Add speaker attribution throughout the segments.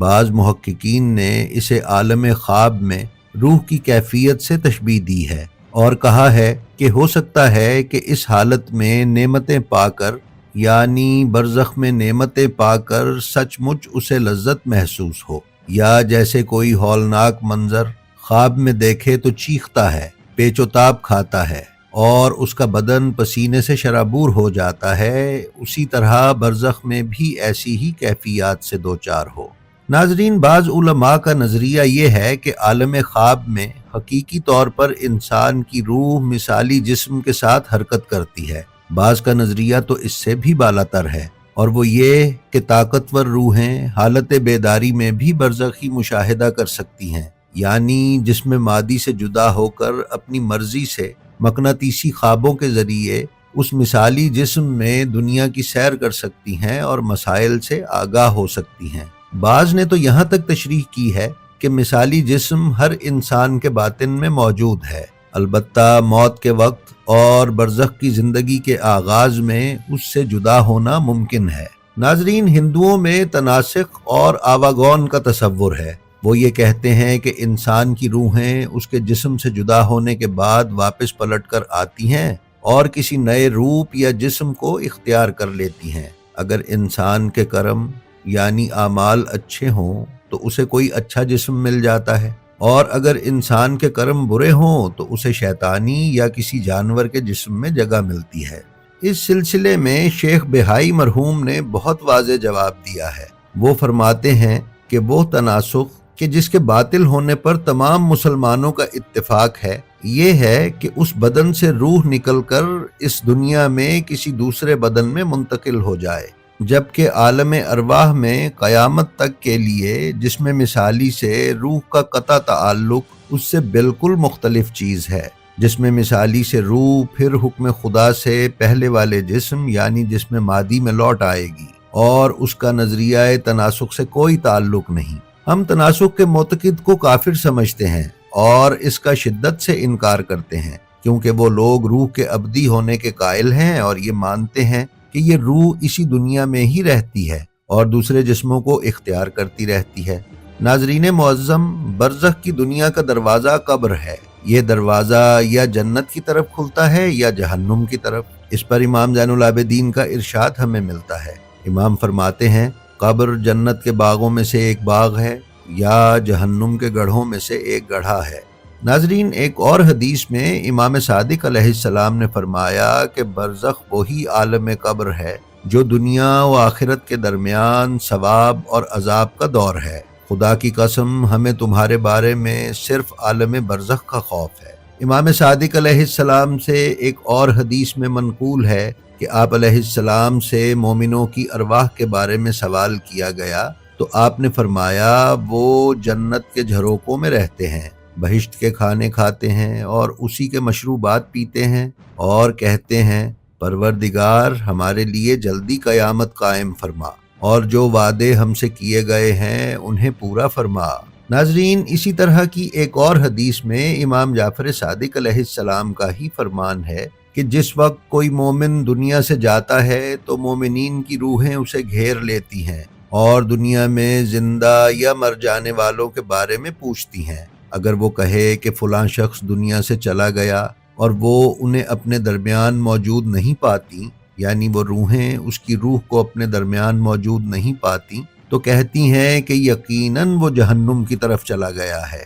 Speaker 1: بعض محققین نے اسے عالم خواب میں روح کی کیفیت سے تشبیہ دی ہے اور کہا ہے کہ ہو سکتا ہے کہ اس حالت میں نعمتیں پا کر، یعنی برزخ میں نعمتیں پا کر سچ مچ اسے لذت محسوس ہو، یا جیسے کوئی ہولناک منظر خواب میں دیکھے تو چیختا ہے، پیچ و تاب کھاتا ہے اور اس کا بدن پسینے سے شرابور ہو جاتا ہے، اسی طرح برزخ میں بھی ایسی ہی کیفیات سے دوچار ہو۔ ناظرین، بعض علماء کا نظریہ یہ ہے کہ عالم خواب میں حقیقی طور پر انسان کی روح مثالی جسم کے ساتھ حرکت کرتی ہے۔ بعض کا نظریہ تو اس سے بھی بالاتر ہے، اور وہ یہ کہ طاقتور روحیں حالت بیداری میں بھی برزخی مشاہدہ کر سکتی ہیں، یعنی جسم مادی سے جدا ہو کر اپنی مرضی سے مقناطیسی خوابوں کے ذریعے اس مثالی جسم میں دنیا کی سیر کر سکتی ہیں اور مسائل سے آگاہ ہو سکتی ہیں۔ بعض نے تو یہاں تک تشریح کی ہے کہ مثالی جسم ہر انسان کے باطن میں موجود ہے، البتہ موت کے وقت اور برزخ کی زندگی کے آغاز میں اس سے جدا ہونا ممکن ہے۔ ناظرین، ہندوؤں میں تناسخ اور آواگون کا تصور ہے۔ وہ یہ کہتے ہیں کہ انسان کی روحیں اس کے جسم سے جدا ہونے کے بعد واپس پلٹ کر آتی ہیں اور کسی نئے روپ یا جسم کو اختیار کر لیتی ہیں۔ اگر انسان کے کرم یعنی اعمال اچھے ہوں تو اسے کوئی اچھا جسم مل جاتا ہے، اور اگر انسان کے کرم برے ہوں تو اسے شیطانی یا کسی جانور کے جسم میں جگہ ملتی ہے۔ اس سلسلے میں شیخ بہائی مرحوم نے بہت واضح جواب دیا ہے۔ وہ فرماتے ہیں کہ وہ تناسخ کہ جس کے باطل ہونے پر تمام مسلمانوں کا اتفاق ہے، یہ ہے کہ اس بدن سے روح نکل کر اس دنیا میں کسی دوسرے بدن میں منتقل ہو جائے، جبکہ عالم ارواح میں قیامت تک کے لیے جسم مثالی سے روح کا قطع تعلق اس سے بالکل مختلف چیز ہے۔ جسم مثالی سے روح پھر حکم خدا سے پہلے والے جسم یعنی جسم مادی میں لوٹ آئے گی، اور اس کا نظریہ تناسخ سے کوئی تعلق نہیں۔ ہم تناسخ کے معتقد کو کافر سمجھتے ہیں اور اس کا شدت سے انکار کرتے ہیں، کیونکہ وہ لوگ روح کے ابدی ہونے کے قائل ہیں اور یہ مانتے ہیں کہ یہ روح اسی دنیا میں ہی رہتی ہے اور دوسرے جسموں کو اختیار کرتی رہتی ہے۔ ناظرین معظم، برزخ کی دنیا کا دروازہ قبر ہے۔ یہ دروازہ یا جنت کی طرف کھلتا ہے یا جہنم کی طرف۔ اس پر امام زین العابدین کا ارشاد ہمیں ملتا ہے۔ امام فرماتے ہیں، قبر جنت کے باغوں میں سے ایک باغ ہے یا جہنم کے گڑھوں میں سے ایک گڑھا ہے۔ ناظرین، ایک اور حدیث میں امام صادق علیہ السلام نے فرمایا کہ برزخ وہی عالم قبر ہے جو دنیا و آخرت کے درمیان ثواب اور عذاب کا دور ہے۔ خدا کی قسم، ہمیں تمہارے بارے میں صرف عالم برزخ کا خوف ہے۔ امام صادق علیہ السلام سے ایک اور حدیث میں منقول ہے کہ آپ علیہ السلام سے مومنوں کی ارواح کے بارے میں سوال کیا گیا تو آپ نے فرمایا وہ جنت کے جھروکوں میں رہتے ہیں، بہشت کے کھانے کھاتے ہیں اور اسی کے مشروبات پیتے ہیں، اور کہتے ہیں پروردگار ہمارے لیے جلدی قیامت قائم فرما اور جو وعدے ہم سے کیے گئے ہیں انہیں پورا فرما۔ ناظرین، اسی طرح کی ایک اور حدیث میں امام جعفر صادق علیہ السلام کا ہی فرمان ہے کہ جس وقت کوئی مومن دنیا سے جاتا ہے تو مومنین کی روحیں اسے گھیر لیتی ہیں اور دنیا میں زندہ یا مر جانے والوں کے بارے میں پوچھتی ہیں۔ اگر وہ کہے کہ فلاں شخص دنیا سے چلا گیا اور وہ انہیں اپنے درمیان موجود نہیں پاتی، یعنی وہ روحیں اس کی روح کو اپنے درمیان موجود نہیں پاتی، تو کہتی ہیں کہ یقیناً وہ جہنم کی طرف چلا گیا ہے۔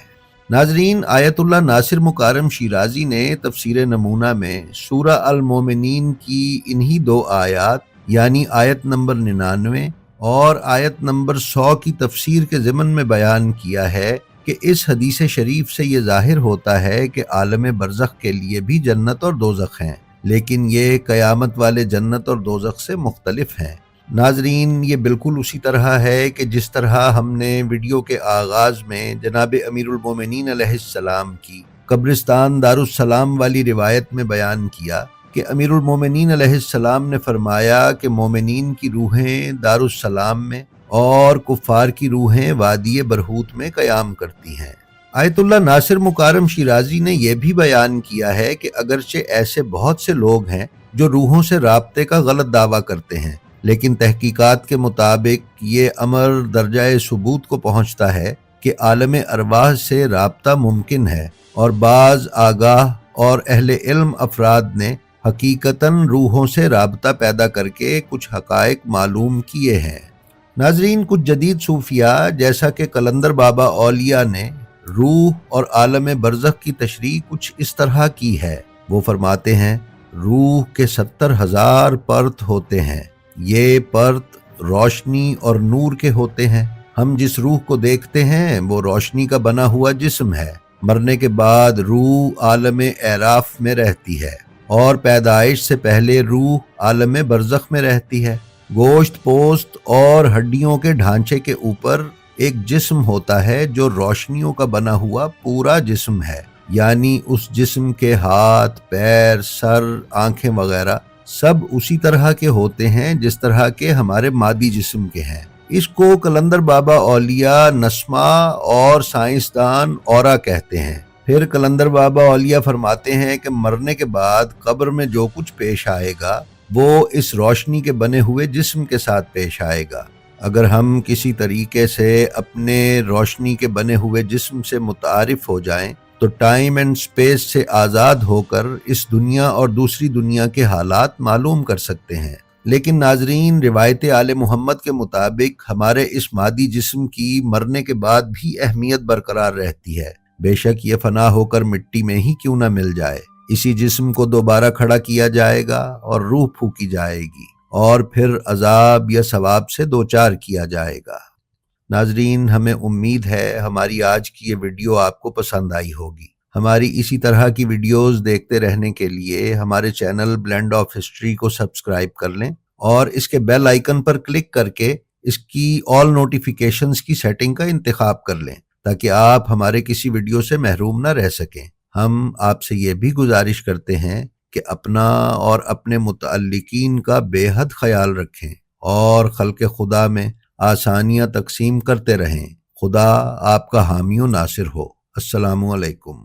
Speaker 1: ناظرین، آیت اللہ ناصر مکارم شیرازی نے تفسیر نمونہ میں سورہ المومنین کی انہی دو آیات یعنی آیت نمبر 99 اور آیت نمبر 100 کی تفسیر کے ضمن میں بیان کیا ہے کہ اس حدیث شریف سے یہ ظاہر ہوتا ہے کہ عالم برزخ کے لیے بھی جنت اور دوزخ ہیں، لیکن یہ قیامت والے جنت اور دوزخ سے مختلف ہیں۔ ناظرین، یہ بالکل اسی طرح ہے کہ جس طرح ہم نے ویڈیو کے آغاز میں جناب امیر المومنین علیہ السلام کی قبرستان دارالسلام والی روایت میں بیان کیا کہ امیر المومنین علیہ السلام نے فرمایا کہ مومنین کی روحیں دارالسلام میں اور کفار کی روحیں وادی برہوت میں قیام کرتی ہیں۔ آیت اللہ ناصر مکارم شیرازی نے یہ بھی بیان کیا ہے کہ اگرچہ ایسے بہت سے لوگ ہیں جو روحوں سے رابطے کا غلط دعویٰ کرتے ہیں، لیکن تحقیقات کے مطابق یہ امر درجہ ثبوت کو پہنچتا ہے کہ عالم ارواح سے رابطہ ممکن ہے، اور بعض آگاہ اور اہل علم افراد نے حقیقتاً روحوں سے رابطہ پیدا کر کے کچھ حقائق معلوم کیے ہیں۔ ناظرین، کچھ جدید صوفیاء جیسا کہ قلندر بابا اولیاء نے روح اور عالم برزخ کی تشریح کچھ اس طرح کی ہے۔ وہ فرماتے ہیں روح کے 70,000 پرت ہوتے ہیں، یہ پرت روشنی اور نور کے ہوتے ہیں۔ ہم جس روح کو دیکھتے ہیں وہ روشنی کا بنا ہوا جسم ہے۔ مرنے کے بعد روح عالم اعراف میں رہتی ہے اور پیدائش سے پہلے روح عالم برزخ میں رہتی ہے۔ گوشت پوست اور ہڈیوں کے ڈھانچے کے اوپر ایک جسم ہوتا ہے جو روشنیوں کا بنا ہوا پورا جسم ہے، یعنی اس جسم کے ہاتھ، پیر، سر، آنکھیں وغیرہ سب اسی طرح کے ہوتے ہیں جس طرح کے ہمارے مادی جسم کے ہیں۔ اس کو قلندر بابا اولیاء نسمہ اور سائنسدان اورا کہتے ہیں۔ پھر قلندر بابا اولیاء فرماتے ہیں کہ مرنے کے بعد قبر میں جو کچھ پیش آئے گا وہ اس روشنی کے بنے ہوئے جسم کے ساتھ پیش آئے گا۔ اگر ہم کسی طریقے سے اپنے روشنی کے بنے ہوئے جسم سے متعارف ہو جائیں تو ٹائم اینڈ سپیس سے آزاد ہو کر اس دنیا اور دوسری دنیا کے حالات معلوم کر سکتے ہیں۔ لیکن ناظرین، روایت آل محمد کے مطابق ہمارے اس مادی جسم کی مرنے کے بعد بھی اہمیت برقرار رہتی ہے، بے شک یہ فنا ہو کر مٹی میں ہی کیوں نہ مل جائے۔ اسی جسم کو دوبارہ کھڑا کیا جائے گا اور روح پھونکی جائے گی اور پھر عذاب یا ثواب سے دوچار کیا جائے گا۔ ناظرین، ہمیں امید ہے ہماری آج کی یہ ویڈیو آپ کو پسند آئی ہوگی۔ ہماری اسی طرح کی ویڈیوز دیکھتے رہنے کے لیے ہمارے چینل بلینڈ آف ہسٹری کو سبسکرائب کر لیں اور اس کے بیل آئیکن پر کلک کر کے اس کی آل نوٹیفیکیشنز کی سیٹنگ کا انتخاب کر لیں تاکہ آپ ہمارے کسی ویڈیو سے محروم نہ رہ سکیں۔ ہم آپ سے یہ بھی گزارش کرتے ہیں کہ اپنا اور اپنے متعلقین کا بے حد خیال رکھیں اور خلق خدا میں آسانیاں تقسیم کرتے رہیں۔ خدا آپ کا حامی و ناصر ہو۔ السلام علیکم۔